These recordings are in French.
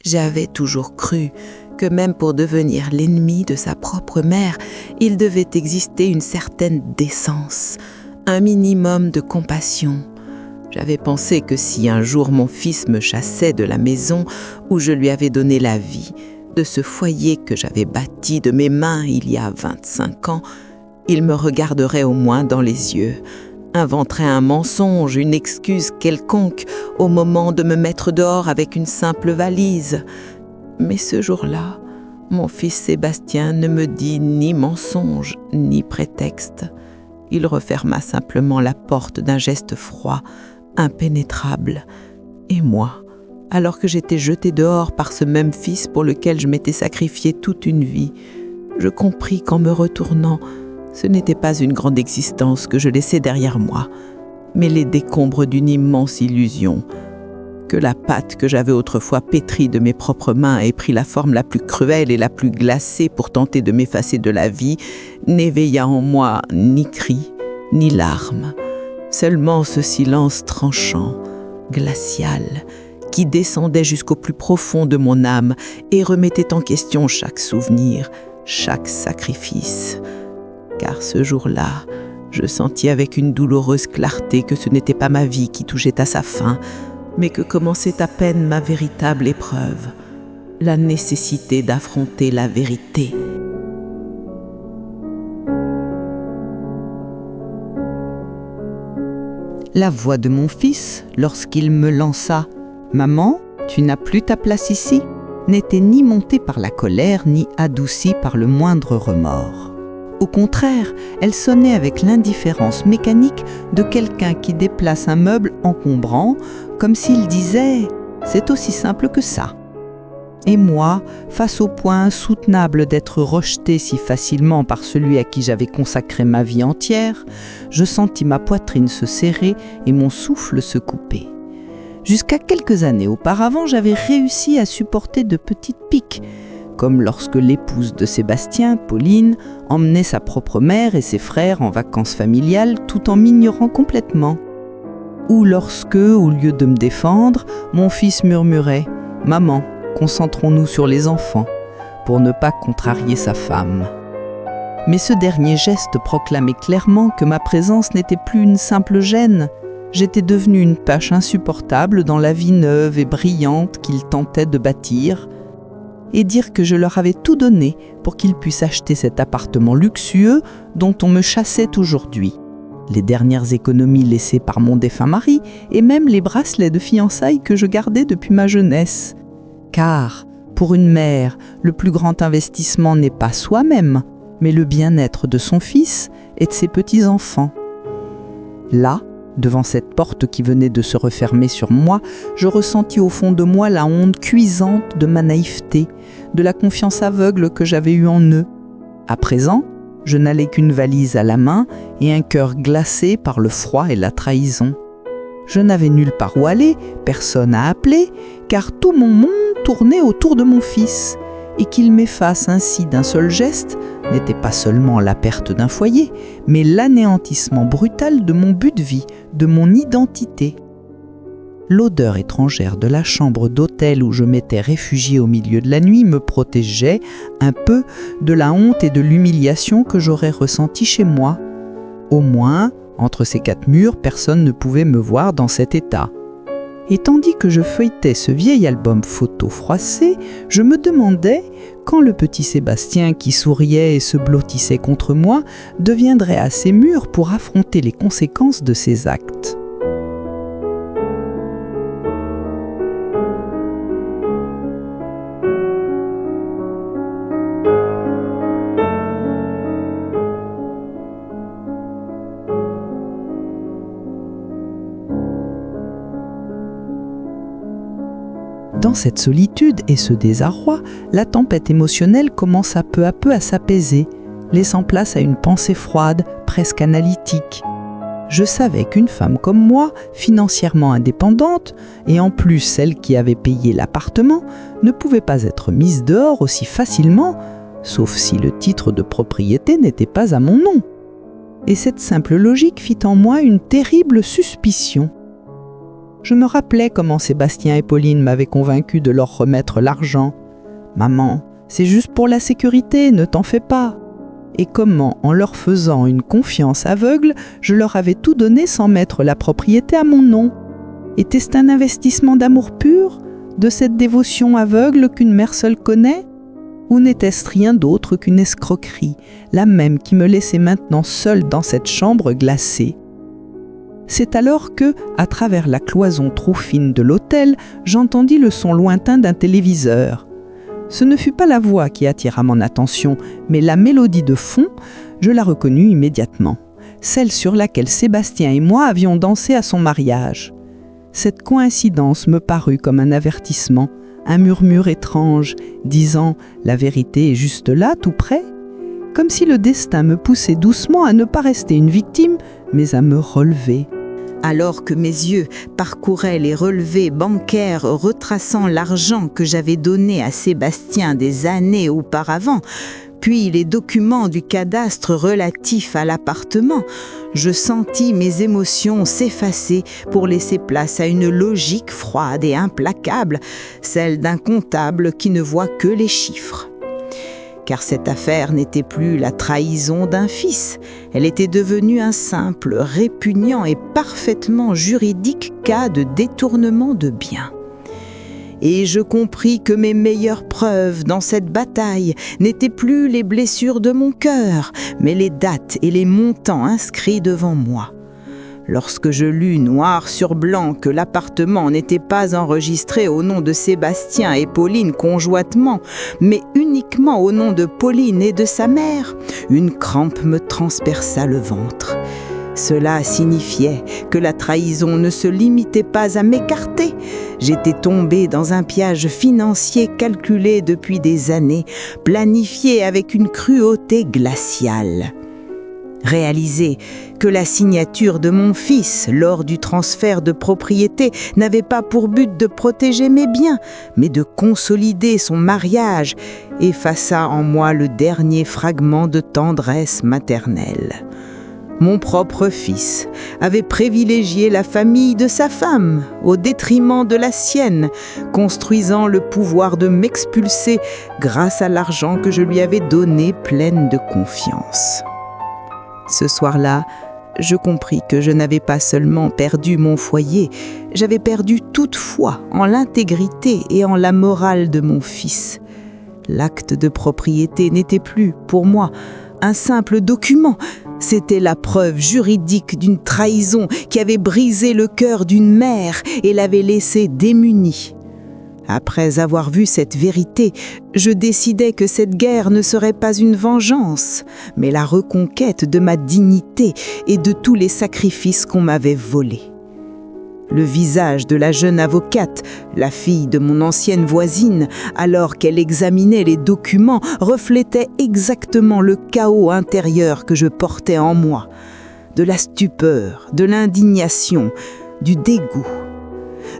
J'avais toujours cru que même pour devenir l'ennemi de sa propre mère, il devait exister une certaine décence, un minimum de compassion. J'avais pensé que si un jour mon fils me chassait de la maison où je lui avais donné la vie, de ce foyer que j'avais bâti de mes mains il y a 25 ans, il me regarderait au moins dans les yeux, inventerait un mensonge, une excuse quelconque au moment de me mettre dehors avec une simple valise. Mais ce jour-là, mon fils Sébastien ne me dit ni mensonge, ni prétexte. Il referma simplement la porte d'un geste froid, impénétrable. Et moi, alors que j'étais jetée dehors par ce même fils pour lequel je m'étais sacrifiée toute une vie, je compris qu'en me retournant, ce n'était pas une grande existence que je laissais derrière moi, mais les décombres d'une immense illusion, que la pâte que j'avais autrefois pétrie de mes propres mains ait pris la forme la plus cruelle et la plus glacée pour tenter de m'effacer de la vie, n'éveilla en moi ni cris, ni larmes, seulement ce silence tranchant, glacial, qui descendait jusqu'au plus profond de mon âme et remettait en question chaque souvenir, chaque sacrifice. Car ce jour-là, je sentis avec une douloureuse clarté que ce n'était pas ma vie qui touchait à sa fin, mais que commençait à peine ma véritable épreuve, la nécessité d'affronter la vérité. La voix de mon fils, lorsqu'il me lança « Maman, tu n'as plus ta place ici », n'était ni montée par la colère, ni adoucie par le moindre remords. Au contraire, elle sonnait avec l'indifférence mécanique de quelqu'un qui déplace un meuble encombrant, comme s'il disait « c'est aussi simple que ça ». Et moi, face au point insoutenable d'être rejetée si facilement par celui à qui j'avais consacré ma vie entière, je sentis ma poitrine se serrer et mon souffle se couper. Jusqu'à quelques années auparavant, j'avais réussi à supporter de petites piques, comme lorsque l'épouse de Sébastien, Pauline, emmenait sa propre mère et ses frères en vacances familiales tout en m'ignorant complètement. Ou lorsque, au lieu de me défendre, mon fils murmurait « Maman, concentrons-nous sur les enfants » pour ne pas contrarier sa femme. Mais ce dernier geste proclamait clairement que ma présence n'était plus une simple gêne. J'étais devenue une tâche insupportable dans la vie neuve et brillante qu'ils tentaient de bâtir, et dire que je leur avais tout donné pour qu'ils puissent acheter cet appartement luxueux dont on me chassait aujourd'hui. Les dernières économies laissées par mon défunt mari et même les bracelets de fiançailles que je gardais depuis ma jeunesse. Car, pour une mère, le plus grand investissement n'est pas soi-même, mais le bien-être de son fils et de ses petits-enfants. Là, devant cette porte qui venait de se refermer sur moi, je ressentis au fond de moi la honte cuisante de ma naïveté, de la confiance aveugle que j'avais eue en eux. À présent, je n'allais qu'une valise à la main et un cœur glacé par le froid et la trahison. Je n'avais nulle part où aller, personne à appeler, car tout mon monde tournait autour de mon fils. Et qu'il m'efface ainsi d'un seul geste n'était pas seulement la perte d'un foyer, mais l'anéantissement brutal de mon but de vie, de mon identité. L'odeur étrangère de la chambre d'hôtel où je m'étais réfugiée au milieu de la nuit me protégeait un peu de la honte et de l'humiliation que j'aurais ressentie chez moi. Au moins, entre ces 4 murs, personne ne pouvait me voir dans cet état. Et tandis que je feuilletais ce vieil album photo froissé, je me demandais quand le petit Sébastien qui souriait et se blottissait contre moi deviendrait assez mûr pour affronter les conséquences de ses actes. Dans cette solitude et ce désarroi, la tempête émotionnelle commença peu à peu à s'apaiser, laissant place à une pensée froide, presque analytique. Je savais qu'une femme comme moi, financièrement indépendante, et en plus celle qui avait payé l'appartement, ne pouvait pas être mise dehors aussi facilement, sauf si le titre de propriété n'était pas à mon nom. Et cette simple logique fit en moi une terrible suspicion. Je me rappelais comment Sébastien et Pauline m'avaient convaincu de leur remettre l'argent. « Maman, c'est juste pour la sécurité, ne t'en fais pas. » Et comment, en leur faisant une confiance aveugle, je leur avais tout donné sans mettre la propriété à mon nom. Était-ce un investissement d'amour pur, de cette dévotion aveugle qu'une mère seule connaît? Ou n'était-ce rien d'autre qu'une escroquerie, la même qui me laissait maintenant seule dans cette chambre glacée? C'est alors que, à travers la cloison trop fine de l'hôtel, j'entendis le son lointain d'un téléviseur. Ce ne fut pas la voix qui attira mon attention, mais la mélodie de fond, je la reconnus immédiatement, celle sur laquelle Sébastien et moi avions dansé à son mariage. Cette coïncidence me parut comme un avertissement, un murmure étrange, disant « La vérité est juste là, tout près », comme si le destin me poussait doucement à ne pas rester une victime, mais à me relever. Alors que mes yeux parcouraient les relevés bancaires retraçant l'argent que j'avais donné à Sébastien des années auparavant, puis les documents du cadastre relatifs à l'appartement, je sentis mes émotions s'effacer pour laisser place à une logique froide et implacable, celle d'un comptable qui ne voit que les chiffres. Car cette affaire n'était plus la trahison d'un fils, elle était devenue un simple, répugnant et parfaitement juridique cas de détournement de biens. Et je compris que mes meilleures preuves dans cette bataille n'étaient plus les blessures de mon cœur, mais les dates et les montants inscrits devant moi. Lorsque je lus noir sur blanc que l'appartement n'était pas enregistré au nom de Sébastien et Pauline conjointement, mais uniquement au nom de Pauline et de sa mère, une crampe me transperça le ventre. Cela signifiait que la trahison ne se limitait pas à m'écarter. J'étais tombée dans un piège financier calculé depuis des années, planifié avec une cruauté glaciale. Réaliser que la signature de mon fils lors du transfert de propriété n'avait pas pour but de protéger mes biens, mais de consolider son mariage, effaça en moi le dernier fragment de tendresse maternelle. Mon propre fils avait privilégié la famille de sa femme au détriment de la sienne, construisant le pouvoir de m'expulser grâce à l'argent que je lui avais donné pleine de confiance. Ce soir-là, je compris que je n'avais pas seulement perdu mon foyer, j'avais perdu toute foi en l'intégrité et en la morale de mon fils. L'acte de propriété n'était plus, pour moi, un simple document. C'était la preuve juridique d'une trahison qui avait brisé le cœur d'une mère et l'avait laissée démunie. Après avoir vu cette vérité, je décidai que cette guerre ne serait pas une vengeance, mais la reconquête de ma dignité et de tous les sacrifices qu'on m'avait volés. Le visage de la jeune avocate, la fille de mon ancienne voisine, alors qu'elle examinait les documents, reflétait exactement le chaos intérieur que je portais en moi, de la stupeur, de l'indignation, du dégoût.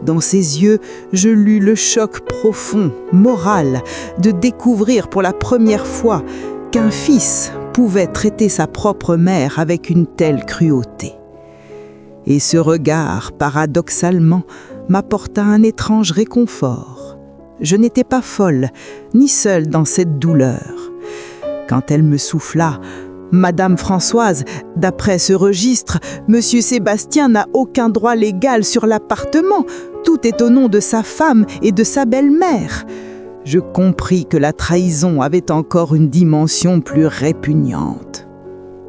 Dans ses yeux, je lus le choc profond, moral, de découvrir pour la première fois qu'un fils pouvait traiter sa propre mère avec une telle cruauté. Et ce regard, paradoxalement, m'apporta un étrange réconfort. Je n'étais pas folle, ni seule dans cette douleur. Quand elle me souffla, Madame Françoise, d'après ce registre, Monsieur Sébastien n'a aucun droit légal sur l'appartement. Tout est au nom de sa femme et de sa belle-mère. Je compris que la trahison avait encore une dimension plus répugnante.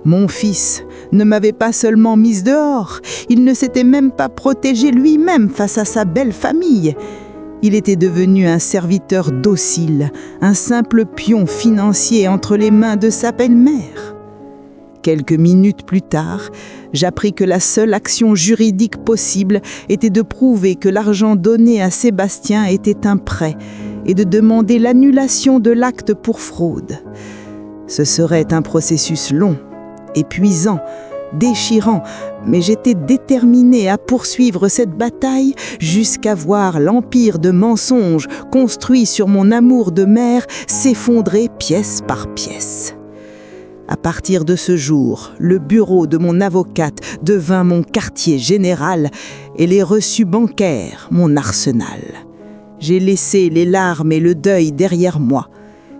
Mon fils ne m'avait pas seulement mise dehors, il ne s'était même pas protégé lui-même face à sa belle famille. Il était devenu un serviteur docile, un simple pion financier entre les mains de sa belle-mère. Quelques minutes plus tard, j'appris que la seule action juridique possible était de prouver que l'argent donné à Sébastien était un prêt et de demander l'annulation de l'acte pour fraude. Ce serait un processus long, épuisant, déchirant, mais j'étais déterminée à poursuivre cette bataille jusqu'à voir l'empire de mensonges construit sur mon amour de mère s'effondrer pièce par pièce. À partir de ce jour, le bureau de mon avocate devint mon quartier général et les reçus bancaires mon arsenal. J'ai laissé les larmes et le deuil derrière moi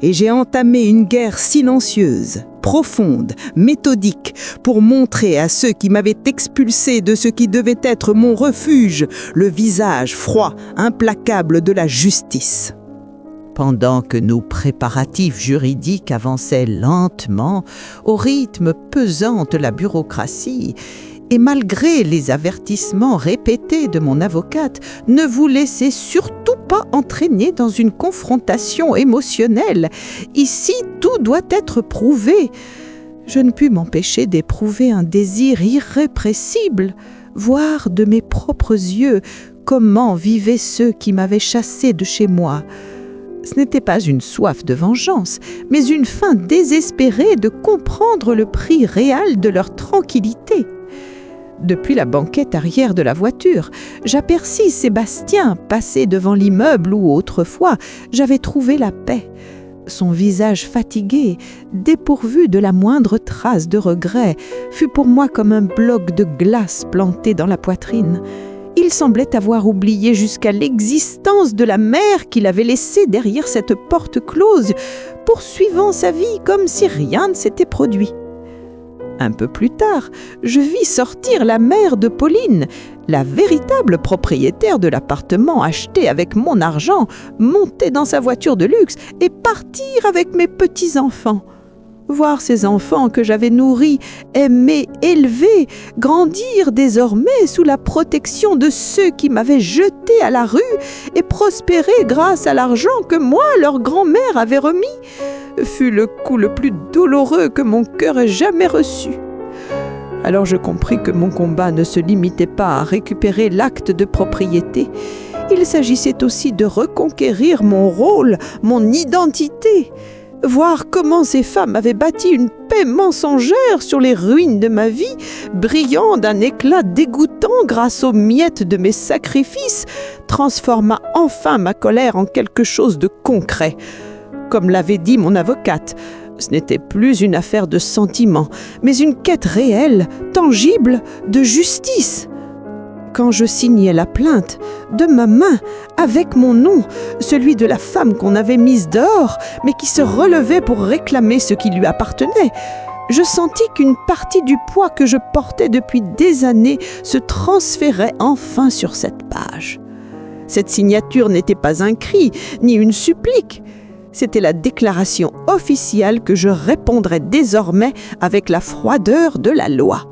et j'ai entamé une guerre silencieuse, profonde, méthodique pour montrer à ceux qui m'avaient expulsé de ce qui devait être mon refuge le visage froid, implacable de la justice. Pendant que nos préparatifs juridiques avançaient lentement, au rythme pesant de la bureaucratie, et malgré les avertissements répétés de mon avocate, ne vous laissez surtout pas entraîner dans une confrontation émotionnelle. Ici, tout doit être prouvé. Je ne pus m'empêcher d'éprouver un désir irrépressible, voir de mes propres yeux comment vivaient ceux qui m'avaient chassé de chez moi. Ce n'était pas une soif de vengeance, mais une faim désespérée de comprendre le prix réel de leur tranquillité. Depuis la banquette arrière de la voiture, j'aperçus Sébastien passer devant l'immeuble où autrefois j'avais trouvé la paix. Son visage fatigué, dépourvu de la moindre trace de regret, fut pour moi comme un bloc de glace planté dans la poitrine. Il semblait avoir oublié jusqu'à l'existence de la mère qu'il avait laissée derrière cette porte close, poursuivant sa vie comme si rien ne s'était produit. Un peu plus tard, je vis sortir la mère de Pauline, la véritable propriétaire de l'appartement acheté avec mon argent, monter dans sa voiture de luxe et partir avec mes petits-enfants. Voir ces enfants que j'avais nourris, aimés, élevés, grandir désormais sous la protection de ceux qui m'avaient jeté à la rue et prospérer grâce à l'argent que moi, leur grand-mère, avait remis, fut le coup le plus douloureux que mon cœur ait jamais reçu. Alors je compris que mon combat ne se limitait pas à récupérer l'acte de propriété. Il s'agissait aussi de reconquérir mon rôle, mon identité. Voir comment ces femmes avaient bâti une paix mensongère sur les ruines de ma vie, brillant d'un éclat dégoûtant grâce aux miettes de mes sacrifices, transforma enfin ma colère en quelque chose de concret. Comme l'avait dit mon avocate, ce n'était plus une affaire de sentiments, mais une quête réelle, tangible, de justice. Quand je signais la plainte, de ma main, avec mon nom, celui de la femme qu'on avait mise dehors, mais qui se relevait pour réclamer ce qui lui appartenait, je sentis qu'une partie du poids que je portais depuis des années se transférait enfin sur cette page. Cette signature n'était pas un cri, ni une supplique. C'était la déclaration officielle que je répondrais désormais avec la froideur de la loi.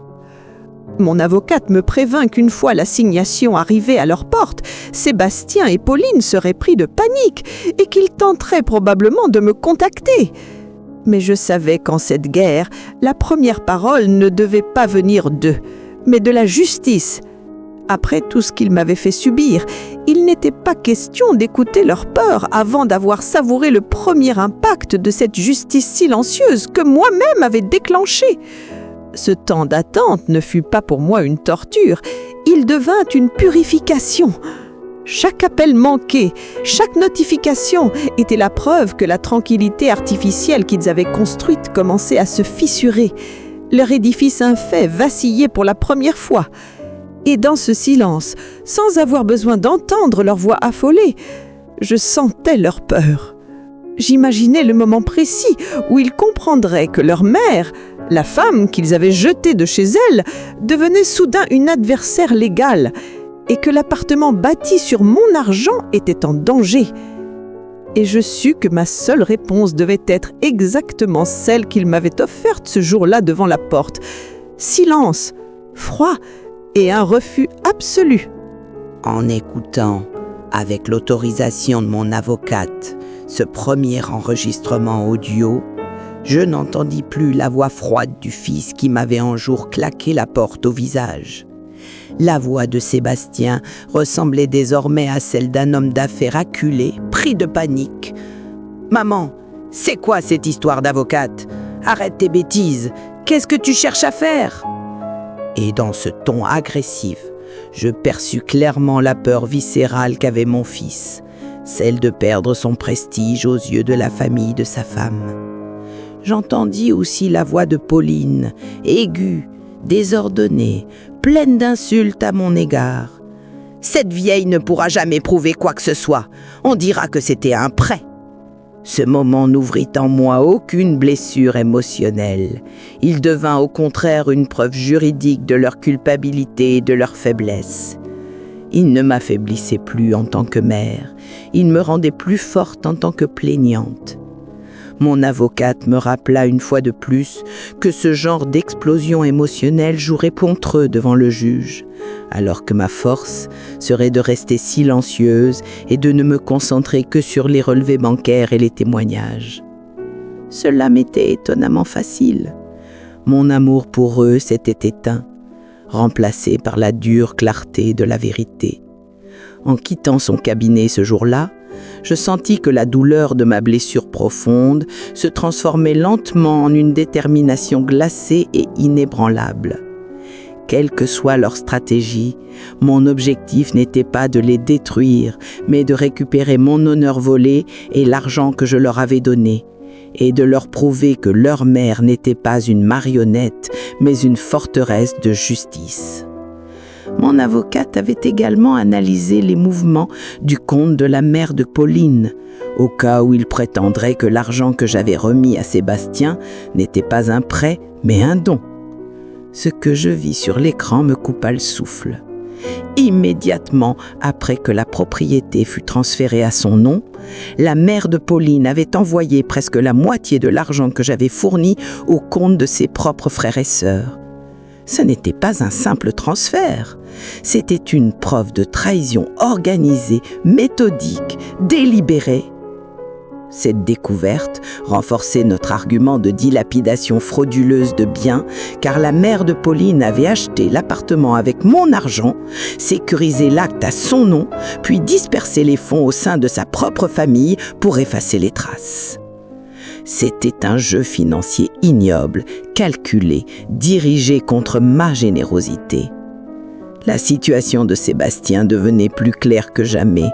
Mon avocate me prévint qu'une fois l'assignation arrivée à leur porte, Sébastien et Pauline seraient pris de panique et qu'ils tenteraient probablement de me contacter. Mais je savais qu'en cette guerre, la première parole ne devait pas venir d'eux, mais de la justice. Après tout ce qu'ils m'avaient fait subir, il n'était pas question d'écouter leur peur avant d'avoir savouré le premier impact de cette justice silencieuse que moi-même avais déclenchée. Ce temps d'attente ne fut pas pour moi une torture, il devint une purification. Chaque appel manqué, chaque notification était la preuve que la tranquillité artificielle qu'ils avaient construite commençait à se fissurer. Leur édifice infait vacillait pour la première fois. Et dans ce silence, sans avoir besoin d'entendre leur voix affolée, je sentais leur peur. J'imaginais le moment précis où ils comprendraient que leur mère, la femme qu'ils avaient jetée de chez elle, devenait soudain une adversaire légale et que l'appartement bâti sur mon argent était en danger. Et je sus que ma seule réponse devait être exactement celle qu'ils m'avaient offerte ce jour-là devant la porte. Silence, froid et un refus absolu. En écoutant, avec l'autorisation de mon avocate, ce premier enregistrement audio, je n'entendis plus la voix froide du fils qui m'avait un jour claqué la porte au visage. La voix de Sébastien ressemblait désormais à celle d'un homme d'affaires acculé, pris de panique. « Maman, c'est quoi cette histoire d'avocate? Arrête tes bêtises, qu'est-ce que tu cherches à faire ?» Et dans ce ton agressif, je perçus clairement la peur viscérale qu'avait mon fils, celle de perdre son prestige aux yeux de la famille de sa femme. J'entendis aussi la voix de Pauline, aiguë, désordonnée, pleine d'insultes à mon égard. « Cette vieille ne pourra jamais prouver quoi que ce soit. On dira que c'était un prêt. » Ce moment n'ouvrit en moi aucune blessure émotionnelle. Il devint au contraire une preuve juridique de leur culpabilité et de leur faiblesse. Il ne m'affaiblissait plus en tant que mère. Il me rendait plus forte en tant que plaignante. Mon avocate me rappela une fois de plus que ce genre d'explosion émotionnelle jouerait pontreux devant le juge, alors que ma force serait de rester silencieuse et de ne me concentrer que sur les relevés bancaires et les témoignages. Cela m'était étonnamment facile. Mon amour pour eux s'était éteint, remplacé par la dure clarté de la vérité. En quittant son cabinet ce jour-là, je sentis que la douleur de ma blessure profonde se transformait lentement en une détermination glacée et inébranlable. Quelle que soit leur stratégie, mon objectif n'était pas de les détruire, mais de récupérer mon honneur volé et l'argent que je leur avais donné, et de leur prouver que leur mère n'était pas une marionnette, mais une forteresse de justice. Mon avocate avait également analysé les mouvements du compte de la mère de Pauline, au cas où il prétendrait que l'argent que j'avais remis à Sébastien n'était pas un prêt, mais un don. Ce que je vis sur l'écran me coupa le souffle. Immédiatement après que la propriété fut transférée à son nom, la mère de Pauline avait envoyé presque la moitié de l'argent que j'avais fourni au compte de ses propres frères et sœurs. Ce n'était pas un simple transfert, c'était une preuve de trahison organisée, méthodique, délibérée. Cette découverte renforçait notre argument de dilapidation frauduleuse de biens, car la mère de Pauline avait acheté l'appartement avec mon argent, sécurisé l'acte à son nom, puis dispersé les fonds au sein de sa propre famille pour effacer les traces. C'était un jeu financier ignoble, calculé, dirigé contre ma générosité. La situation de Sébastien devenait plus claire que jamais.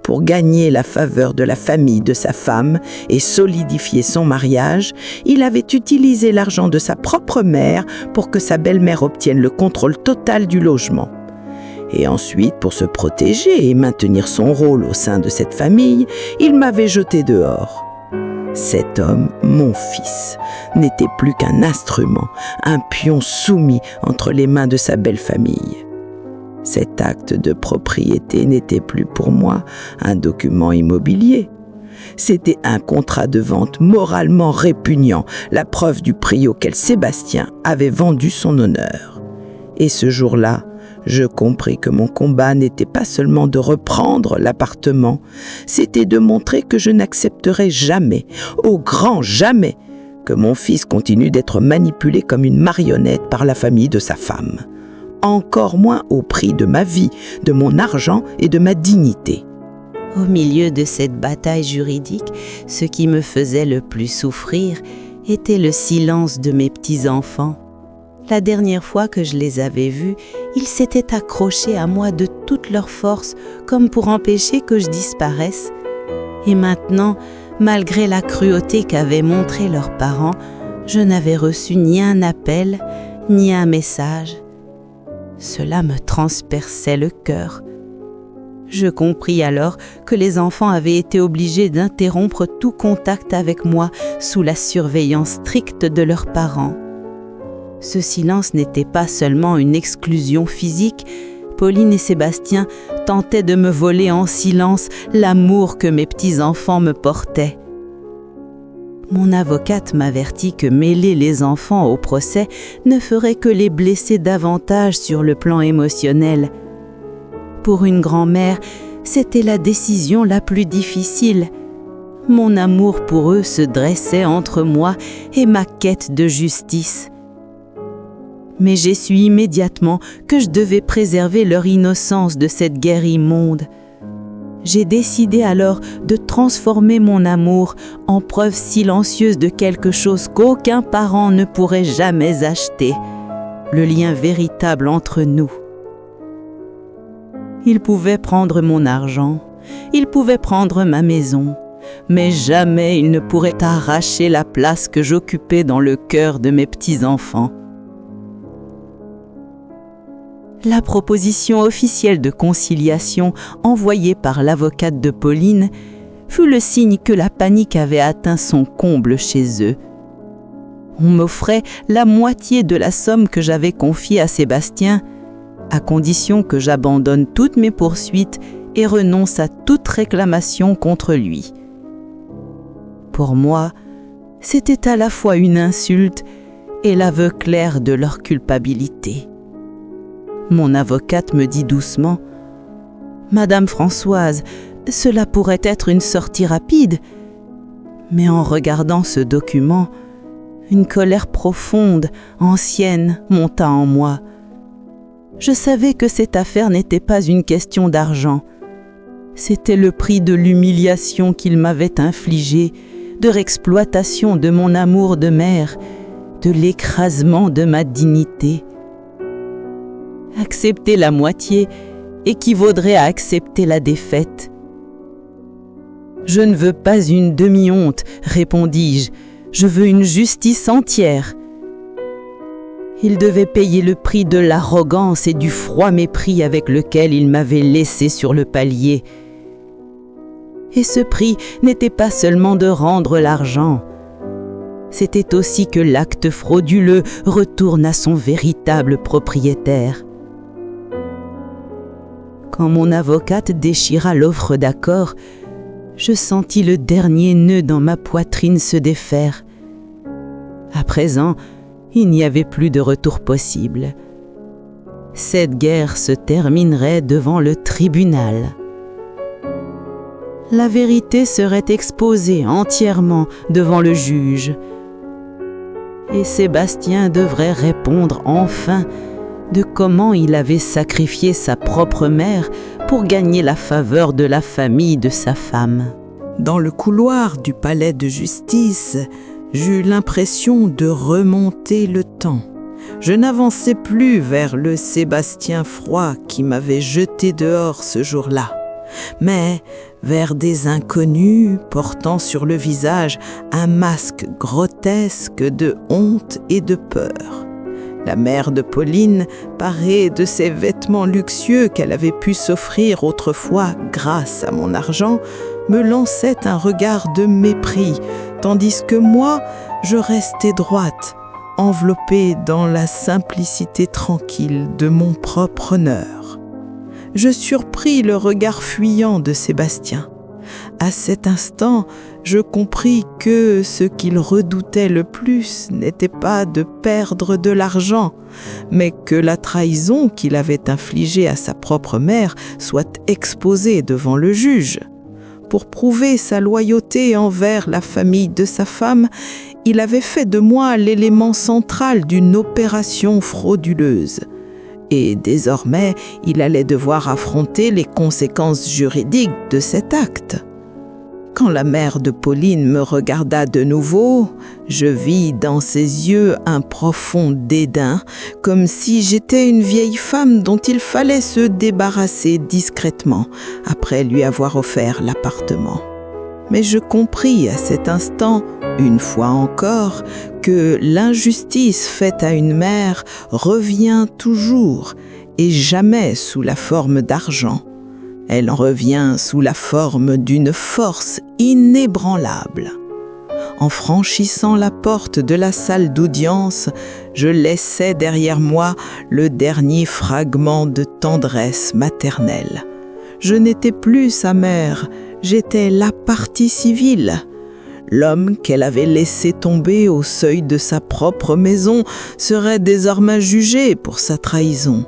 Pour gagner la faveur de la famille de sa femme et solidifier son mariage, il avait utilisé l'argent de sa propre mère pour que sa belle-mère obtienne le contrôle total du logement. Et ensuite, pour se protéger et maintenir son rôle au sein de cette famille, il m'avait jeté dehors. Cet homme, mon fils, n'était plus qu'un instrument, un pion soumis entre les mains de sa belle famille. Cet acte de propriété n'était plus pour moi un document immobilier. C'était un contrat de vente moralement répugnant, la preuve du prix auquel Sébastien avait vendu son honneur. Et ce jour-là, je compris que mon combat n'était pas seulement de reprendre l'appartement, c'était de montrer que je n'accepterais jamais, au grand jamais, que mon fils continue d'être manipulé comme une marionnette par la famille de sa femme. Encore moins au prix de ma vie, de mon argent et de ma dignité. Au milieu de cette bataille juridique, ce qui me faisait le plus souffrir était le silence de mes petits-enfants. La dernière fois que je les avais vus, ils s'étaient accrochés à moi de toute leur force, comme pour empêcher que je disparaisse. Et maintenant, malgré la cruauté qu'avaient montrée leurs parents, je n'avais reçu ni un appel, ni un message. Cela me transperçait le cœur. Je compris alors que les enfants avaient été obligés d'interrompre tout contact avec moi sous la surveillance stricte de leurs parents. Ce silence n'était pas seulement une exclusion physique. Pauline et Sébastien tentaient de me voler en silence l'amour que mes petits-enfants me portaient. Mon avocate m'avertit que mêler les enfants au procès ne ferait que les blesser davantage sur le plan émotionnel. Pour une grand-mère, c'était la décision la plus difficile. Mon amour pour eux se dressait entre moi et ma quête de justice. Mais j'ai su immédiatement que je devais préserver leur innocence de cette guerre immonde. J'ai décidé alors de transformer mon amour en preuve silencieuse de quelque chose qu'aucun parent ne pourrait jamais acheter, le lien véritable entre nous. Ils pouvaient prendre mon argent, ils pouvaient prendre ma maison, mais jamais il ne pourrait arracher la place que j'occupais dans le cœur de mes petits-enfants. La proposition officielle de conciliation envoyée par l'avocate de Pauline fut le signe que la panique avait atteint son comble chez eux. On m'offrait la moitié de la somme que j'avais confiée à Sébastien, à condition que j'abandonne toutes mes poursuites et renonce à toute réclamation contre lui. Pour moi, c'était à la fois une insulte et l'aveu clair de leur culpabilité. Mon avocate me dit doucement « Madame Françoise, cela pourrait être une sortie rapide. » Mais en regardant ce document, une colère profonde, ancienne, monta en moi. Je savais que cette affaire n'était pas une question d'argent. C'était le prix de l'humiliation qu'il m'avait infligée, de l'exploitation de mon amour de mère, de l'écrasement de ma dignité. Accepter la moitié équivaudrait à accepter la défaite. « Je ne veux pas une demi-honte, répondis-je, je veux une justice entière. » Il devait payer le prix de l'arrogance et du froid mépris avec lequel il m'avait laissé sur le palier. Et ce prix n'était pas seulement de rendre l'argent, c'était aussi que l'acte frauduleux retourne à son véritable propriétaire. Quand mon avocate déchira l'offre d'accord, je sentis le dernier nœud dans ma poitrine se défaire. À présent, il n'y avait plus de retour possible. Cette guerre se terminerait devant le tribunal. La vérité serait exposée entièrement devant le juge. Et Sébastien devrait répondre enfin de comment il avait sacrifié sa propre mère pour gagner la faveur de la famille de sa femme. Dans le couloir du palais de justice, j'eus l'impression de remonter le temps. Je n'avançais plus vers le Sébastien froid qui m'avait jeté dehors ce jour-là, mais vers des inconnus portant sur le visage un masque grotesque de honte et de peur. La mère de Pauline, parée de ses vêtements luxueux qu'elle avait pu s'offrir autrefois grâce à mon argent, me lançait un regard de mépris, tandis que moi, je restais droite, enveloppée dans la simplicité tranquille de mon propre honneur. Je surpris le regard fuyant de Sébastien. À cet instant, je compris que ce qu'il redoutait le plus n'était pas de perdre de l'argent, mais que la trahison qu'il avait infligée à sa propre mère soit exposée devant le juge. Pour prouver sa loyauté envers la famille de sa femme, il avait fait de moi l'élément central d'une opération frauduleuse. Et désormais, il allait devoir affronter les conséquences juridiques de cet acte. Quand la mère de Pauline me regarda de nouveau, je vis dans ses yeux un profond dédain, comme si j'étais une vieille femme dont il fallait se débarrasser discrètement après lui avoir offert l'appartement. Mais je compris à cet instant, une fois encore, que l'injustice faite à une mère revient toujours et jamais sous la forme d'argent. Elle en revient sous la forme d'une force inébranlable. En franchissant la porte de la salle d'audience, je laissais derrière moi le dernier fragment de tendresse maternelle. Je n'étais plus sa mère, j'étais la partie civile. L'homme qu'elle avait laissé tomber au seuil de sa propre maison serait désormais jugé pour sa trahison.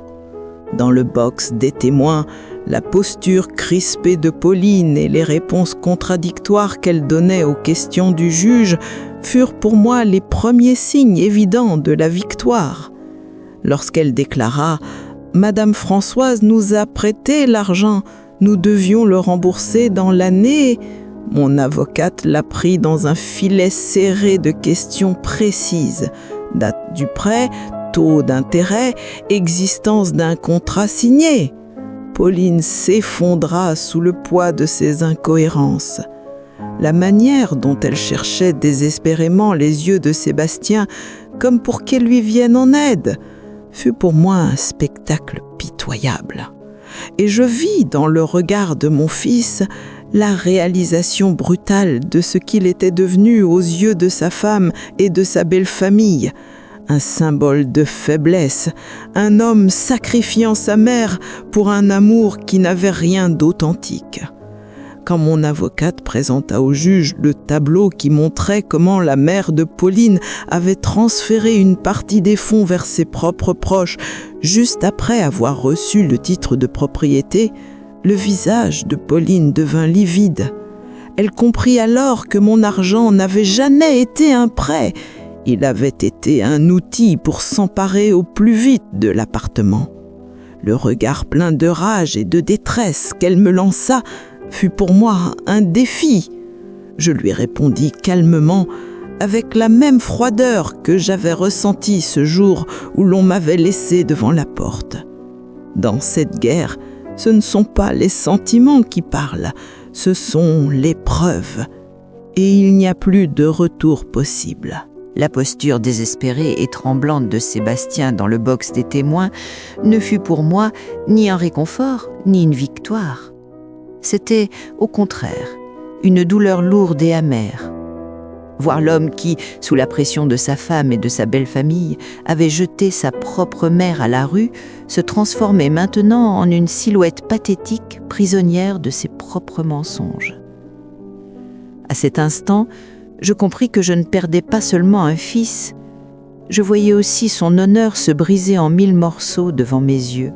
Dans le box des témoins, la posture crispée de Pauline et les réponses contradictoires qu'elle donnait aux questions du juge furent pour moi les premiers signes évidents de la victoire. Lorsqu'elle déclara « Madame Françoise nous a prêté l'argent, nous devions le rembourser dans l'année », mon avocate l'a pris dans un filet serré de questions précises, date du prêt, taux d'intérêt, existence d'un contrat signé. Pauline s'effondra sous le poids de ces incohérences. La manière dont elle cherchait désespérément les yeux de Sébastien, comme pour qu'elle lui vienne en aide, fut pour moi un spectacle pitoyable. Et je vis dans le regard de mon fils la réalisation brutale de ce qu'il était devenu aux yeux de sa femme et de sa belle famille. Un symbole de faiblesse, un homme sacrifiant sa mère pour un amour qui n'avait rien d'authentique. Quand mon avocate présenta au juge le tableau qui montrait comment la mère de Pauline avait transféré une partie des fonds vers ses propres proches juste après avoir reçu le titre de propriété, le visage de Pauline devint livide. Elle comprit alors que mon argent n'avait jamais été un prêt. Il avait été un outil pour s'emparer au plus vite de l'appartement. Le regard plein de rage et de détresse qu'elle me lança fut pour moi un défi. Je lui répondis calmement, avec la même froideur que j'avais ressentie ce jour où l'on m'avait laissé devant la porte. Dans cette guerre, ce ne sont pas les sentiments qui parlent, ce sont les preuves. Et il n'y a plus de retour possible. La posture désespérée et tremblante de Sébastien dans le box des témoins ne fut pour moi ni un réconfort, ni une victoire. C'était, au contraire, une douleur lourde et amère. Voir l'homme qui, sous la pression de sa femme et de sa belle famille, avait jeté sa propre mère à la rue, se transformait maintenant en une silhouette pathétique, prisonnière de ses propres mensonges. À cet instant, je compris que je ne perdais pas seulement un fils, je voyais aussi son honneur se briser en 1000 morceaux devant mes yeux.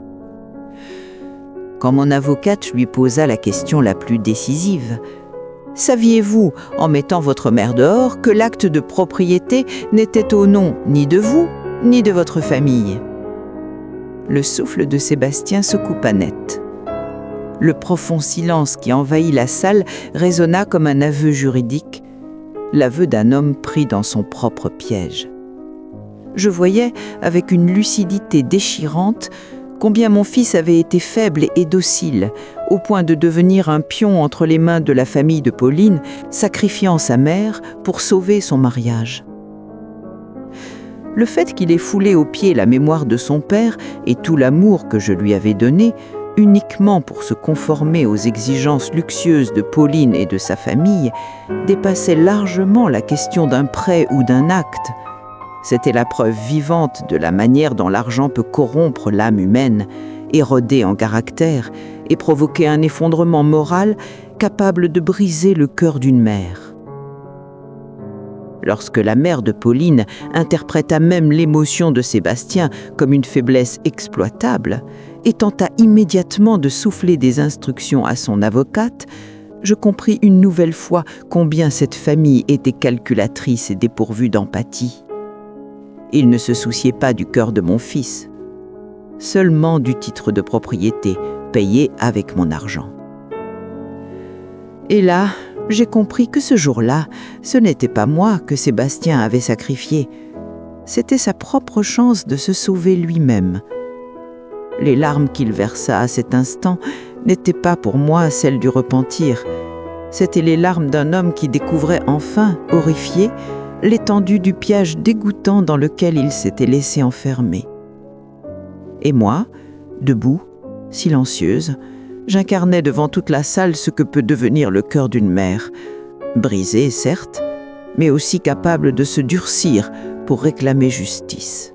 Quand mon avocate lui posa la question la plus décisive, « Saviez-vous, en mettant votre mère dehors, que l'acte de propriété n'était au nom ni de vous, ni de votre famille ?» Le souffle de Sébastien se coupa net. Le profond silence qui envahit la salle résonna comme un aveu juridique, l'aveu d'un homme pris dans son propre piège. Je voyais, avec une lucidité déchirante, combien mon fils avait été faible et docile, au point de devenir un pion entre les mains de la famille de Pauline, sacrifiant sa mère pour sauver son mariage. Le fait qu'il ait foulé aux pieds la mémoire de son père et tout l'amour que je lui avais donné, uniquement pour se conformer aux exigences luxueuses de Pauline et de sa famille, dépassait largement la question d'un prêt ou d'un acte. C'était la preuve vivante de la manière dont l'argent peut corrompre l'âme humaine, éroder en caractère et provoquer un effondrement moral capable de briser le cœur d'une mère. Lorsque la mère de Pauline interpréta même l'émotion de Sébastien comme une faiblesse exploitable et tenta immédiatement de souffler des instructions à son avocate, je compris une nouvelle fois combien cette famille était calculatrice et dépourvue d'empathie. Il ne se souciait pas du cœur de mon fils, seulement du titre de propriété payé avec mon argent. Et là, j'ai compris que ce jour-là, ce n'était pas moi que Sébastien avait sacrifié, c'était sa propre chance de se sauver lui-même. Les larmes qu'il versa à cet instant n'étaient pas pour moi celles du repentir, c'étaient les larmes d'un homme qui découvrait enfin, horrifié, l'étendue du piège dégoûtant dans lequel il s'était laissé enfermer. Et moi, debout, silencieuse, j'incarnais devant toute la salle ce que peut devenir le cœur d'une mère, brisé certes, mais aussi capable de se durcir pour réclamer justice.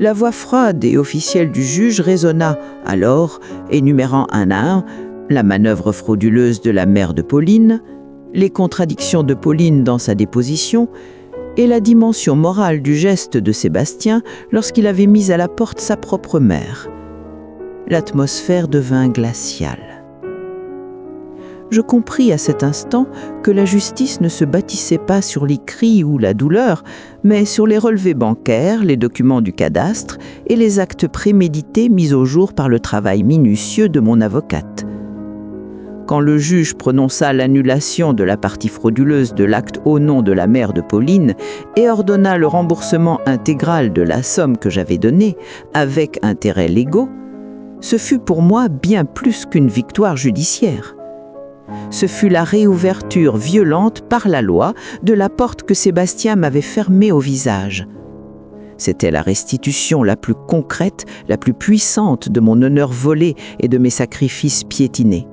La voix froide et officielle du juge résonna alors, énumérant un à un la manœuvre frauduleuse de la mère de Pauline, les contradictions de Pauline dans sa déposition et la dimension morale du geste de Sébastien lorsqu'il avait mis à la porte sa propre mère. L'atmosphère devint glaciale. Je compris à cet instant que la justice ne se bâtissait pas sur les cris ou la douleur, mais sur les relevés bancaires, les documents du cadastre et les actes prémédités mis au jour par le travail minutieux de mon avocate. Quand le juge prononça l'annulation de la partie frauduleuse de l'acte au nom de la mère de Pauline et ordonna le remboursement intégral de la somme que j'avais donnée, avec intérêts légaux, ce fut pour moi bien plus qu'une victoire judiciaire. Ce fut la réouverture violente par la loi de la porte que Sébastien m'avait fermée au visage. C'était la restitution la plus concrète, la plus puissante de mon honneur volé et de mes sacrifices piétinés.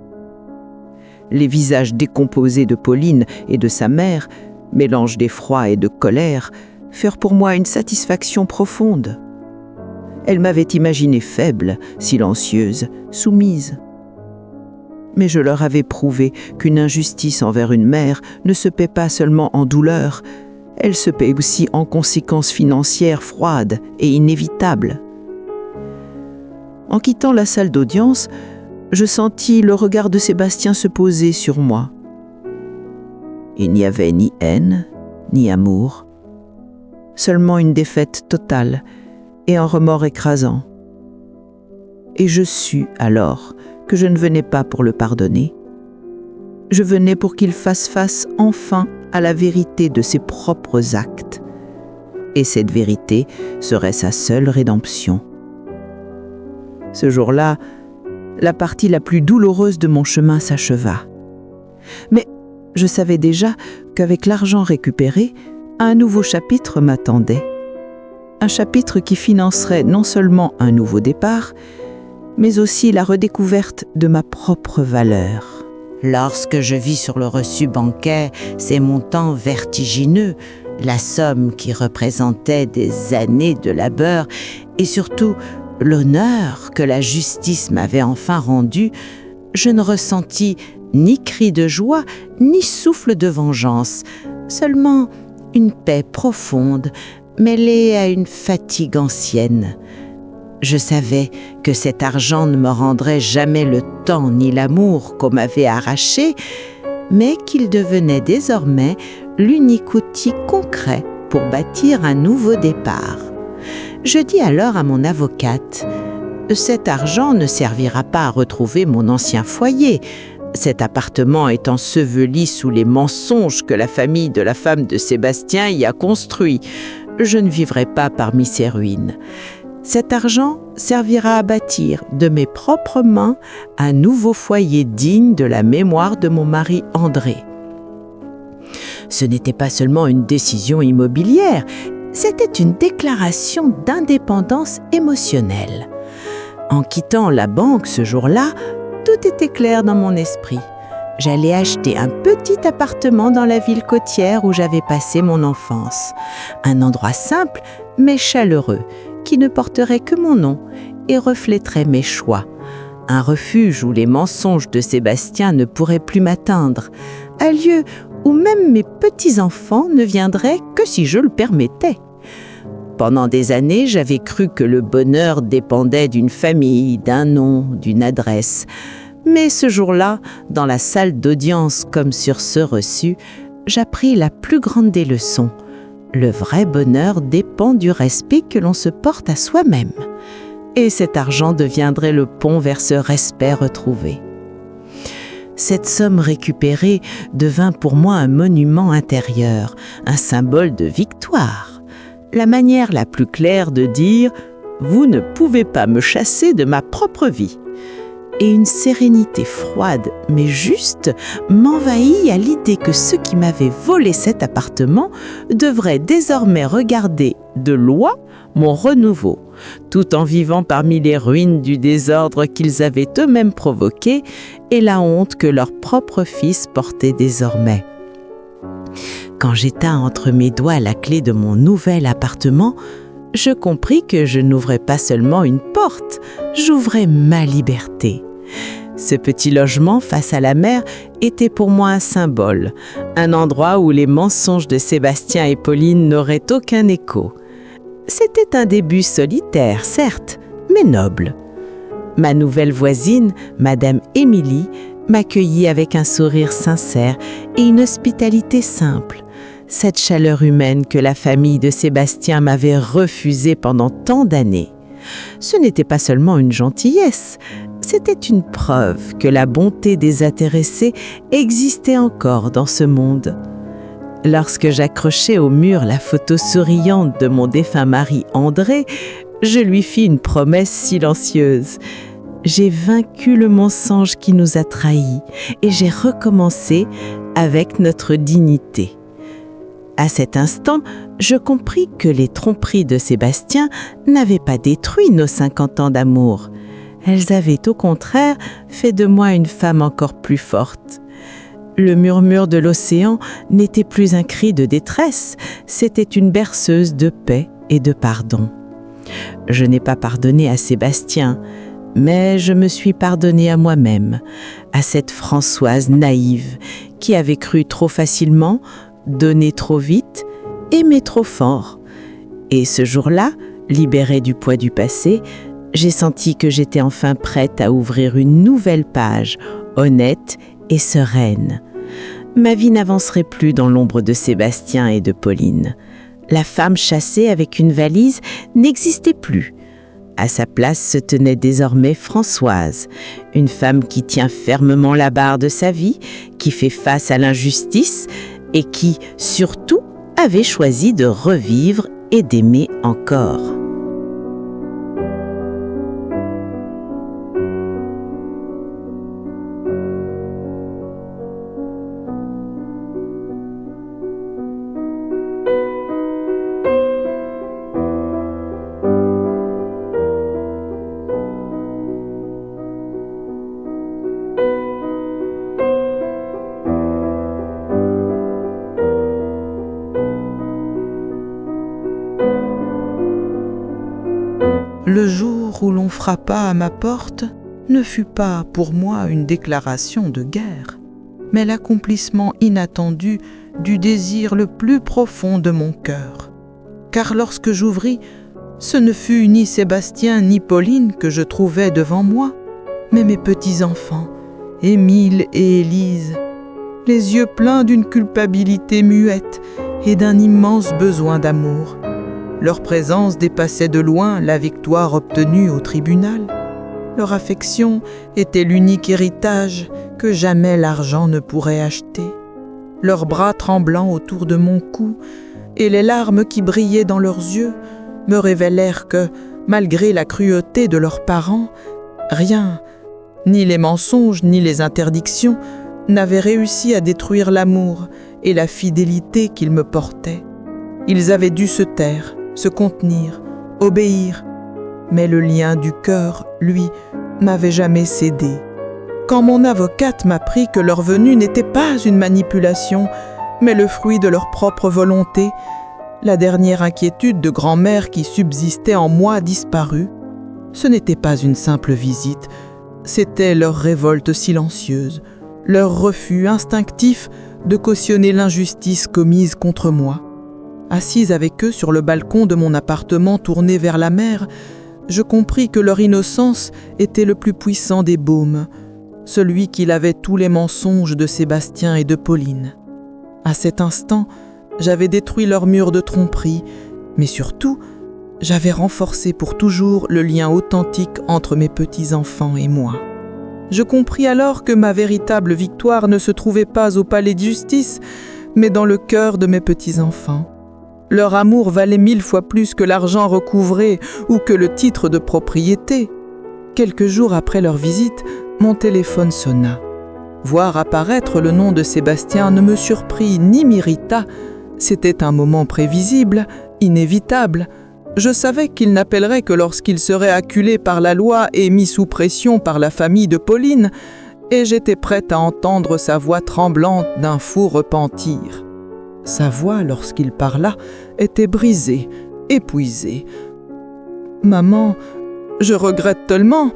Les visages décomposés de Pauline et de sa mère, mélange d'effroi et de colère, furent pour moi une satisfaction profonde. Elle m'avait imaginée faible, silencieuse, soumise. Mais je leur avais prouvé qu'une injustice envers une mère ne se paie pas seulement en douleur, elle se paie aussi en conséquences financières froides et inévitables. En quittant la salle d'audience, je sentis le regard de Sébastien se poser sur moi. Il n'y avait ni haine, ni amour, seulement une défaite totale et un remords écrasant. Et je sus alors que je ne venais pas pour le pardonner. Je venais pour qu'il fasse face enfin à la vérité de ses propres actes. Et cette vérité serait sa seule rédemption. Ce jour-là, la partie la plus douloureuse de mon chemin s'acheva. Mais je savais déjà qu'avec l'argent récupéré, un nouveau chapitre m'attendait. Un chapitre qui financerait non seulement un nouveau départ, mais aussi la redécouverte de ma propre valeur. Lorsque je vis sur le reçu bancaire ces montants vertigineux, la somme qui représentait des années de labeur et surtout l'honneur que la justice m'avait enfin rendu, je ne ressentis ni cri de joie, ni souffle de vengeance, seulement une paix profonde mêlée à une fatigue ancienne. Je savais que cet argent ne me rendrait jamais le temps ni l'amour qu'on m'avait arraché, mais qu'il devenait désormais l'unique outil concret pour bâtir un nouveau départ. Je dis alors à mon avocate, « Cet argent ne servira pas à retrouver mon ancien foyer. Cet appartement est enseveli sous les mensonges que la famille de la femme de Sébastien y a construits. Je ne vivrai pas parmi ces ruines. Cet argent servira à bâtir de mes propres mains un nouveau foyer digne de la mémoire de mon mari André. » Ce n'était pas seulement une décision immobilière, c'était une déclaration d'indépendance émotionnelle. En quittant la banque ce jour-là, tout était clair dans mon esprit. J'allais acheter un petit appartement dans la ville côtière où j'avais passé mon enfance. Un endroit simple mais chaleureux, qui ne porterait que mon nom et reflèterait mes choix. Un refuge où les mensonges de Sébastien ne pourraient plus m'atteindre. Un lieu où même mes petits-enfants ne viendraient que si je le permettais. Pendant des années, j'avais cru que le bonheur dépendait d'une famille, d'un nom, d'une adresse. Mais ce jour-là, dans la salle d'audience comme sur ce reçu, j'appris la plus grande des leçons. Le vrai bonheur dépend du respect que l'on se porte à soi-même. Et cet argent deviendrait le pont vers ce respect retrouvé. Cette somme récupérée devint pour moi un monument intérieur, un symbole de victoire. La manière la plus claire de dire « Vous ne pouvez pas me chasser de ma propre vie ». Et une sérénité froide mais juste m'envahit à l'idée que ceux qui m'avaient volé cet appartement devraient désormais regarder de loin mon renouveau, tout en vivant parmi les ruines du désordre qu'ils avaient eux-mêmes provoqué et la honte que leur propre fils portait désormais. Quand j'éteins entre mes doigts la clé de mon nouvel appartement, je compris que je n'ouvrais pas seulement une porte, j'ouvrais ma liberté. Ce petit logement face à la mer était pour moi un symbole, un endroit où les mensonges de Sébastien et Pauline n'auraient aucun écho. C'était un début solitaire, certes, mais noble. Ma nouvelle voisine, Madame Émilie, m'accueillit avec un sourire sincère et une hospitalité simple. Cette chaleur humaine que la famille de Sébastien m'avait refusée pendant tant d'années. Ce n'était pas seulement une gentillesse, c'était une preuve que la bonté désintéressée existait encore dans ce monde. Lorsque j'accrochai au mur la photo souriante de mon défunt mari André, je lui fis une promesse silencieuse. j'ai vaincu le mensonge qui nous a trahis et j'ai recommencé avec notre dignité. À cet instant, je compris que les tromperies de Sébastien n'avaient pas détruit nos 50 ans d'amour. Elles avaient au contraire fait de moi une femme encore plus forte. Le murmure de l'océan n'était plus un cri de détresse, c'était une berceuse de paix et de pardon. Je n'ai pas pardonné à Sébastien, mais je me suis pardonnée à moi-même, à cette Françoise naïve qui avait cru trop facilement, donné trop vite, aimé trop fort. Et ce jour-là, libérée du poids du passé, j'ai senti que j'étais enfin prête à ouvrir une nouvelle page, honnête et sereine. Ma vie n'avancerait plus dans l'ombre de Sébastien et de Pauline. La femme chassée avec une valise n'existait plus. À sa place se tenait désormais Françoise, une femme qui tient fermement la barre de sa vie, qui fait face à l'injustice et qui, surtout, avait choisi de revivre et d'aimer encore. Le jour où l'on frappa à ma porte ne fut pas pour moi une déclaration de guerre, mais l'accomplissement inattendu du désir le plus profond de mon cœur. Car lorsque j'ouvris, ce ne fut ni Sébastien ni Pauline que je trouvais devant moi, mais mes petits-enfants, Émile et Élise, les yeux pleins d'une culpabilité muette et d'un immense besoin d'amour. Leur présence dépassait de loin la victoire obtenue au tribunal. Leur affection était l'unique héritage que jamais l'argent ne pourrait acheter. Leurs bras tremblants autour de mon cou et les larmes qui brillaient dans leurs yeux me révélèrent que, malgré la cruauté de leurs parents, rien, ni les mensonges ni les interdictions, n'avaient réussi à détruire l'amour et la fidélité qu'ils me portaient. Ils avaient dû se taire, se contenir, obéir, mais le lien du cœur, lui, n'avait jamais cédé. Quand mon avocate m'apprit que leur venue n'était pas une manipulation, mais le fruit de leur propre volonté, la dernière inquiétude de grand-mère qui subsistait en moi disparut. Ce n'était pas une simple visite, c'était leur révolte silencieuse, leur refus instinctif de cautionner l'injustice commise contre moi. Assise avec eux sur le balcon de mon appartement tourné vers la mer, je compris que leur innocence était le plus puissant des baumes, celui qui lavait tous les mensonges de Sébastien et de Pauline. À cet instant, j'avais détruit leur mur de tromperie, mais surtout, j'avais renforcé pour toujours le lien authentique entre mes petits-enfants et moi. Je compris alors que ma véritable victoire ne se trouvait pas au palais de justice, mais dans le cœur de mes petits-enfants. Leur amour valait 1000 fois plus que l'argent recouvré ou que le titre de propriété. Quelques jours après leur visite, mon téléphone sonna. Voir apparaître le nom de Sébastien ne me surprit ni m'irrita. C'était un moment prévisible, inévitable. Je savais qu'il n'appellerait que lorsqu'il serait acculé par la loi et mis sous pression par la famille de Pauline, et j'étais prête à entendre sa voix tremblante d'un fou repentir. Sa voix, lorsqu'il parla, était brisée, épuisée. « Maman, je regrette tellement.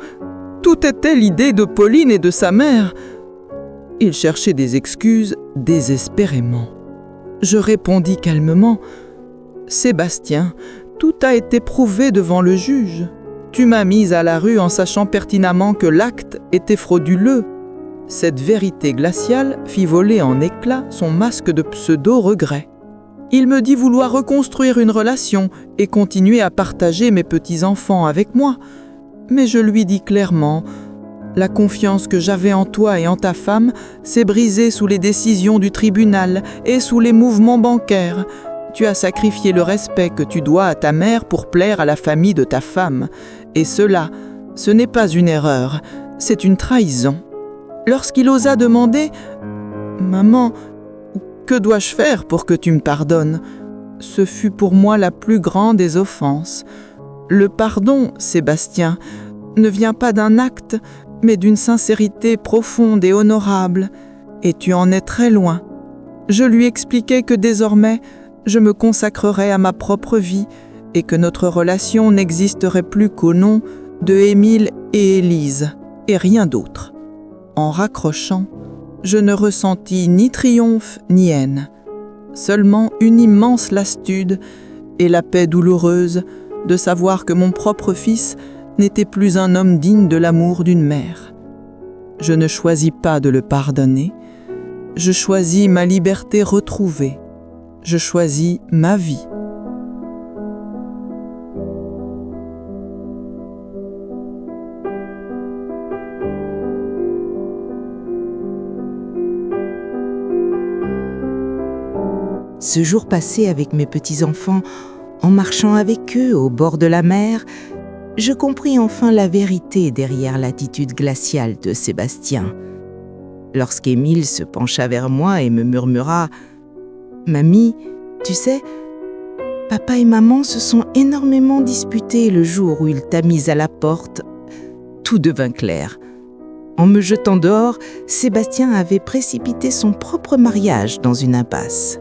Tout était l'idée de Pauline et de sa mère. » Il cherchait des excuses désespérément. Je répondis calmement. « Sébastien, tout a été prouvé devant le juge. Tu m'as mise à la rue en sachant pertinemment que l'acte était frauduleux. » Cette vérité glaciale fit voler en éclats son masque de pseudo-regret. Il me dit vouloir reconstruire une relation et continuer à partager mes petits-enfants avec moi. Mais je lui dis clairement, la confiance que j'avais en toi et en ta femme s'est brisée sous les décisions du tribunal et sous les mouvements bancaires. Tu as sacrifié le respect que tu dois à ta mère pour plaire à la famille de ta femme. Et cela, Ce n'est pas une erreur, c'est une trahison. Lorsqu'il osa demander « Maman, que dois-je faire pour que tu me pardonnes ?» Ce fut pour moi la plus grande des offenses. Le pardon, Sébastien, ne vient pas d'un acte, mais d'une sincérité profonde et honorable, et tu en es très loin. Je lui expliquai que désormais, je me consacrerais à ma propre vie et que notre relation n'existerait plus qu'au nom de Émile et Élise, et rien d'autre. En raccrochant, je ne ressentis ni triomphe ni haine, seulement une immense lassitude et la paix douloureuse de savoir que mon propre fils n'était plus un homme digne de l'amour d'une mère. Je ne choisis pas de le pardonner, je choisis ma liberté retrouvée, je choisis ma vie. Ce jour passé avec mes petits-enfants, en marchant avec eux au bord de la mer, je compris enfin la vérité derrière l'attitude glaciale de Sébastien. Lorsqu'Émile se pencha vers moi et me murmura « Mamie, tu sais, papa et maman se sont énormément disputés le jour où il t'a mise à la porte », tout devint clair. En me jetant dehors, Sébastien avait précipité son propre mariage dans une impasse.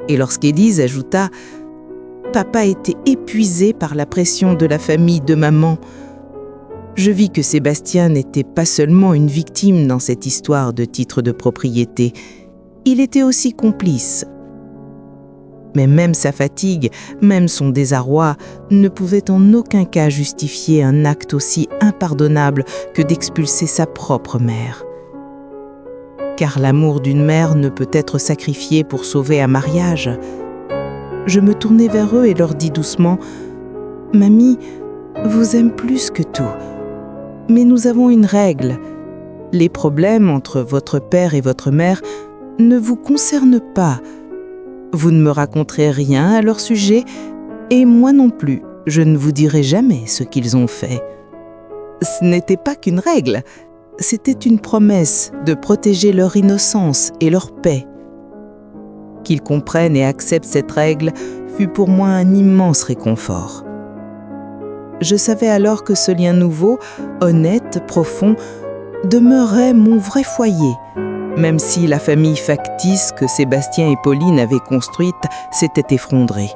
Et lorsqu'Élise ajouta « Papa était épuisé par la pression de la famille de maman », je vis que Sébastien n'était pas seulement une victime dans cette histoire de titre de propriété, il était aussi complice. Mais même sa fatigue, même son désarroi, ne pouvaient en aucun cas justifier un acte aussi impardonnable que d'expulser sa propre mère. Car l'amour d'une mère ne peut être sacrifié pour sauver un mariage. Je me tournai vers eux et leur dis doucement « Mamie vous aime plus que tout. Mais nous avons une règle. Les problèmes entre votre père et votre mère ne vous concernent pas. Vous ne me raconterez rien à leur sujet et moi non plus, je ne vous dirai jamais ce qu'ils ont fait. » Ce n'était pas qu'une règle, c'était une promesse de protéger leur innocence et leur paix. Qu'ils comprennent et acceptent cette règle fut pour moi un immense réconfort. Je savais alors que ce lien nouveau, honnête, profond, demeurait mon vrai foyer, même si la famille factice que Sébastien et Pauline avaient construite s'était effondrée.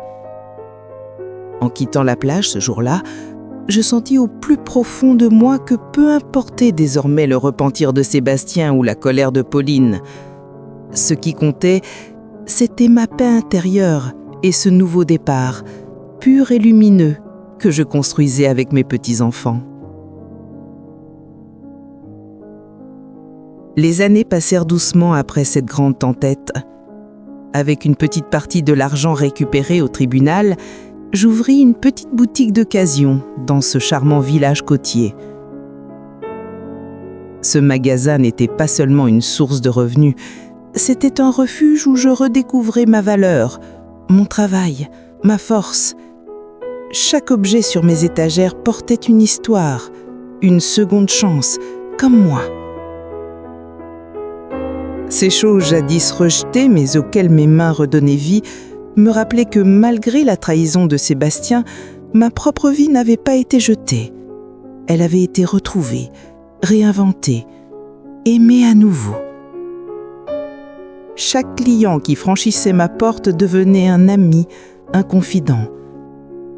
En quittant la plage ce jour-là, je sentis au plus profond de moi que peu importait désormais le repentir de Sébastien ou la colère de Pauline. Ce qui comptait, c'était ma paix intérieure et ce nouveau départ, pur et lumineux, que je construisais avec mes petits-enfants. Les années passèrent doucement après cette grande tempête. Avec une petite partie de l'argent récupéré au tribunal, j'ouvris une petite boutique d'occasion dans ce charmant village côtier. Ce magasin n'était pas seulement une source de revenus, c'était un refuge où je redécouvrais ma valeur, mon travail, ma force. Chaque objet sur mes étagères portait une histoire, une seconde chance, comme moi. Ces choses jadis rejetées, mais auxquelles mes mains redonnaient vie, me rappelaient que malgré la trahison de Sébastien, ma propre vie n'avait pas été jetée. Elle avait été retrouvée, réinventée, aimée à nouveau. Chaque client qui franchissait ma porte devenait un ami, un confident.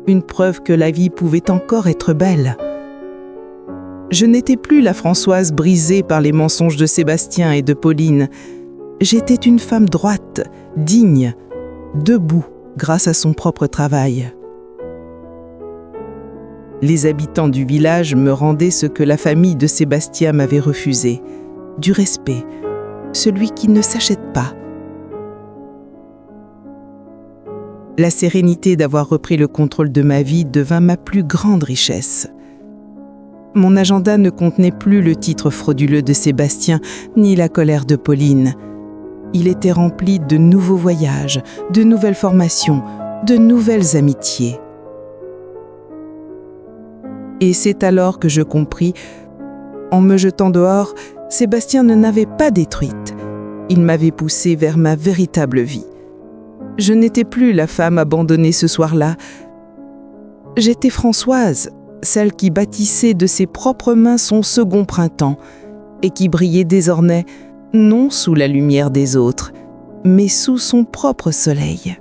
Une preuve que la vie pouvait encore être belle. Je n'étais plus la Françoise brisée par les mensonges de Sébastien et de Pauline. J'étais une femme droite, digne, debout grâce à son propre travail. Les habitants du village me rendaient ce que la famille de Sébastien m'avait refusé, du respect, celui qui ne s'achète pas. La sérénité d'avoir repris le contrôle de ma vie devint ma plus grande richesse. Mon agenda ne contenait plus le titre frauduleux de Sébastien, ni la colère de Pauline. Il était rempli de nouveaux voyages, de nouvelles formations, de nouvelles amitiés. Et c'est alors que je compris, en me jetant dehors, Sébastien ne m'avait pas détruite. Il m'avait poussée vers ma véritable vie. Je n'étais plus la femme abandonnée ce soir-là. J'étais Françoise, celle qui bâtissait de ses propres mains son second printemps et qui brillait désormais non sous la lumière des autres, mais sous son propre soleil.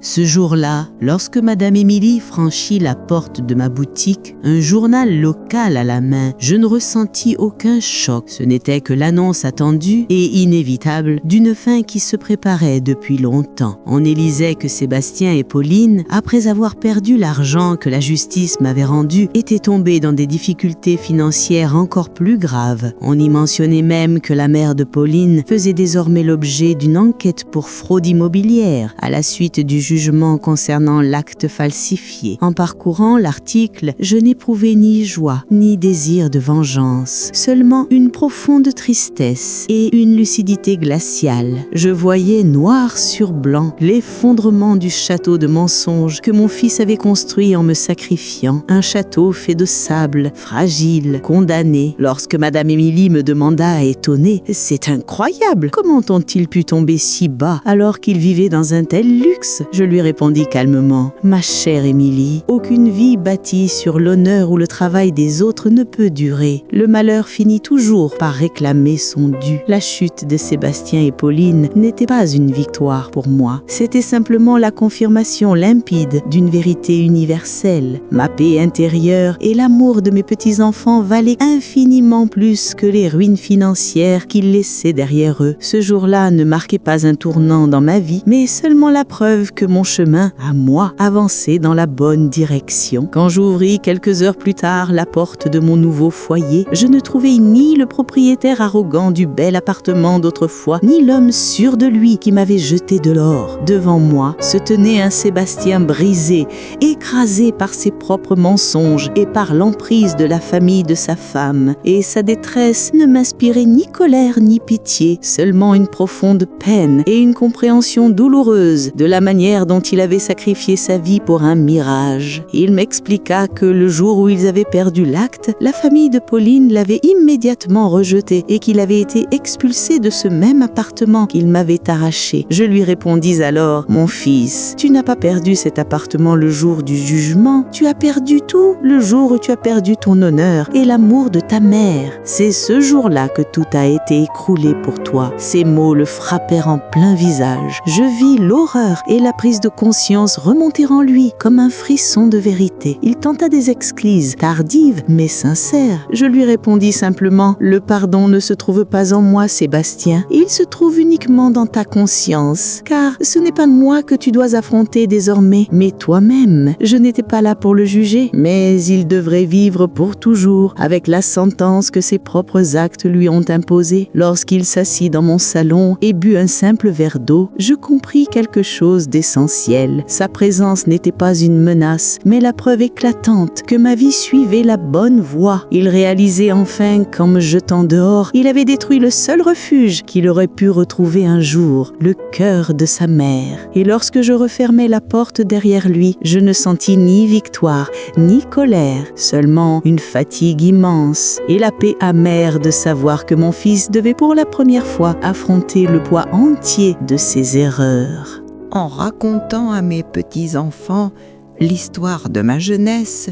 Ce jour-là, lorsque Madame Émilie franchit la porte de ma boutique, un journal local à la main, je ne ressentis aucun choc. Ce n'était que l'annonce attendue et inévitable d'une fin qui se préparait depuis longtemps. On y lisait que Sébastien et Pauline, après avoir perdu l'argent que la justice m'avait rendu, étaient tombés dans des difficultés financières encore plus graves. On y mentionnait même que la mère de Pauline faisait désormais l'objet d'une enquête pour fraude immobilière à la suite du jugement concernant l'acte falsifié. En parcourant l'article, je n'éprouvais ni joie, ni désir de vengeance, seulement une profonde tristesse et une lucidité glaciale. Je voyais noir sur blanc l'effondrement du château de mensonges que mon fils avait construit en me sacrifiant, un château fait de sable, fragile, condamné. Lorsque Madame Émilie me demanda étonnée, « C'est incroyable, comment ont-ils pu tomber si bas alors qu'ils vivaient dans un tel luxe ?» Je lui répondis calmement, « Ma chère Émilie, aucune vie bâtie sur l'honneur ou le travail des autres ne peut durer. Le malheur finit toujours par réclamer son dû. La chute de Sébastien et Pauline n'était pas une victoire pour moi. C'était simplement la confirmation limpide d'une vérité universelle. Ma paix intérieure et l'amour de mes petits-enfants valaient infiniment plus que les ruines financières qu'ils laissaient derrière eux. Ce jour-là ne marquait pas un tournant dans ma vie, mais seulement la preuve que mon chemin, à moi, avançait dans la bonne direction. Quand j'ouvris quelques heures plus tard la porte de mon nouveau foyer, je ne trouvai ni le propriétaire arrogant du bel appartement d'autrefois, ni l'homme sûr de lui qui m'avait jeté de l'or. Devant moi se tenait un Sébastien brisé, écrasé par ses propres mensonges et par l'emprise de la famille de sa femme. Et sa détresse ne m'inspirait ni colère ni pitié, seulement une profonde peine et une compréhension douloureuse de la manière dont il avait sacrifié sa vie pour un mirage. Il m'expliqua que le jour où ils avaient perdu l'acte, la famille de Pauline l'avait immédiatement rejeté et qu'il avait été expulsé de ce même appartement qu'il m'avait arraché. Je lui répondis alors, « Mon fils, tu n'as pas perdu cet appartement le jour du jugement, tu as perdu tout le jour où tu as perdu ton honneur et l'amour de ta mère. C'est ce jour-là que tout a été écroulé pour toi. » Ces mots le frappèrent en plein visage. Je vis l'horreur et la prise de conscience remonter en lui comme un frisson de vérité. Il tenta des excuses, tardives mais sincères. Je lui répondis simplement, « Le pardon ne se trouve pas en moi, Sébastien. Il se trouve uniquement dans ta conscience. Car ce n'est pas moi que tu dois affronter désormais, mais toi-même. Je n'étais pas là pour le juger, mais il devrait vivre pour toujours avec la sentence que ses propres actes lui ont imposée. Lorsqu'il s'assit dans mon salon et but un simple verre d'eau, je compris quelque chose d'essentiel. Sa présence n'était pas une menace, mais la preuve éclatante que ma vie suivait la bonne voie. Il réalisait enfin qu'en me jetant dehors, il avait détruit le seul refuge qu'il aurait pu retrouver un jour, le cœur de sa mère. Et lorsque je refermai la porte derrière lui, je ne sentis ni victoire, ni colère, seulement une fatigue immense et la paix amère de savoir que mon fils devait pour la première fois affronter le poids entier de ses erreurs. En racontant à mes petits-enfants l'histoire de ma jeunesse,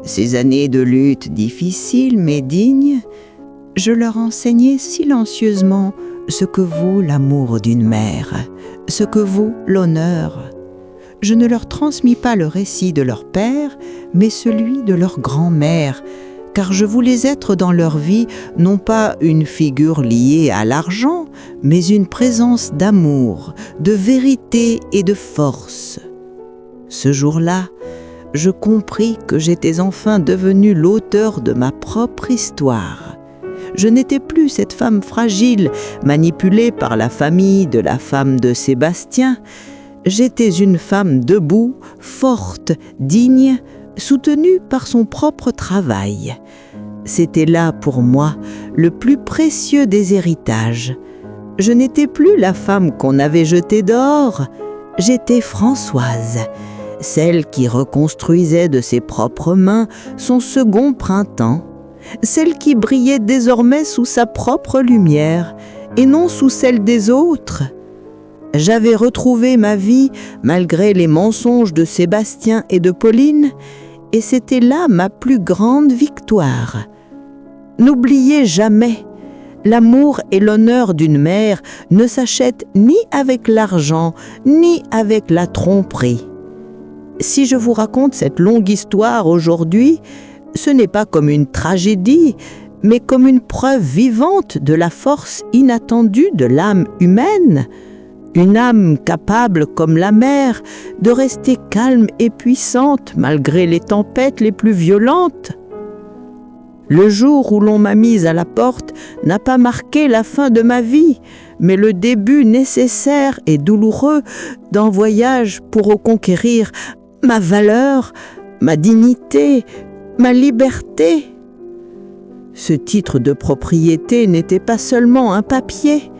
ces années de lutte difficiles mais dignes, je leur enseignais silencieusement ce que vaut l'amour d'une mère, ce que vaut l'honneur. Je ne leur transmis pas le récit de leur père, mais celui de leur grand-mère, car je voulais être dans leur vie non pas une figure liée à l'argent, mais une présence d'amour, de vérité et de force. Ce jour-là, je compris que j'étais enfin devenu l'auteur de ma propre histoire. Je n'étais plus cette femme fragile, manipulée par la famille de la femme de Sébastien. J'étais une femme debout, forte, digne, soutenue par son propre travail. C'était là pour moi le plus précieux des héritages. Je n'étais plus la femme qu'on avait jetée dehors, j'étais Françoise, celle qui reconstruisait de ses propres mains son second printemps, celle qui brillait désormais sous sa propre lumière et non sous celle des autres. J'avais retrouvé ma vie malgré les mensonges de Sébastien et de Pauline, et c'était là ma plus grande victoire. N'oubliez jamais, l'amour et l'honneur d'une mère ne s'achètent ni avec l'argent, ni avec la tromperie. Si je vous raconte cette longue histoire aujourd'hui, ce n'est pas comme une tragédie, mais comme une preuve vivante de la force inattendue de l'âme humaine, une âme capable, comme la mer, de rester calme et puissante malgré les tempêtes les plus violentes. Le jour où l'on m'a mise à la porte n'a pas marqué la fin de ma vie, mais le début nécessaire et douloureux d'un voyage pour reconquérir ma valeur, ma dignité, ma liberté. Ce titre de propriété n'était pas seulement un papier,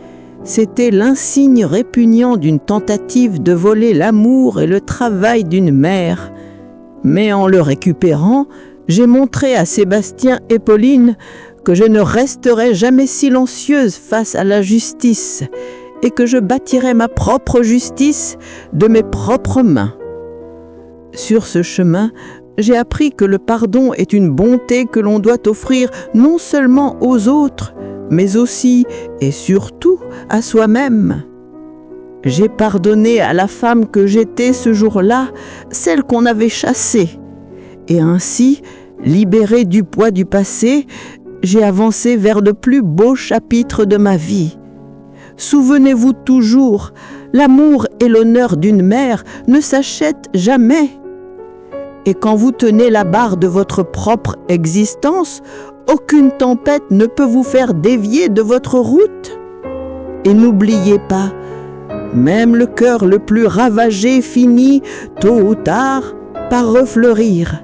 c'était l'insigne répugnant d'une tentative de voler l'amour et le travail d'une mère. Mais en le récupérant, j'ai montré à Sébastien et Pauline que je ne resterai jamais silencieuse face à la justice et que je bâtirai ma propre justice de mes propres mains. Sur ce chemin, j'ai appris que le pardon est une bonté que l'on doit offrir non seulement aux autres, mais aussi et surtout à soi-même. J'ai pardonné à la femme que j'étais ce jour-là, celle qu'on avait chassée. Et ainsi, libérée du poids du passé, j'ai avancé vers de plus beaux chapitres de ma vie. Souvenez-vous toujours, l'amour et l'honneur d'une mère ne s'achètent jamais. Et quand vous tenez la barre de votre propre existence, aucune tempête ne peut vous faire dévier de votre route. Et n'oubliez pas, même le cœur le plus ravagé finit, tôt ou tard, par refleurir.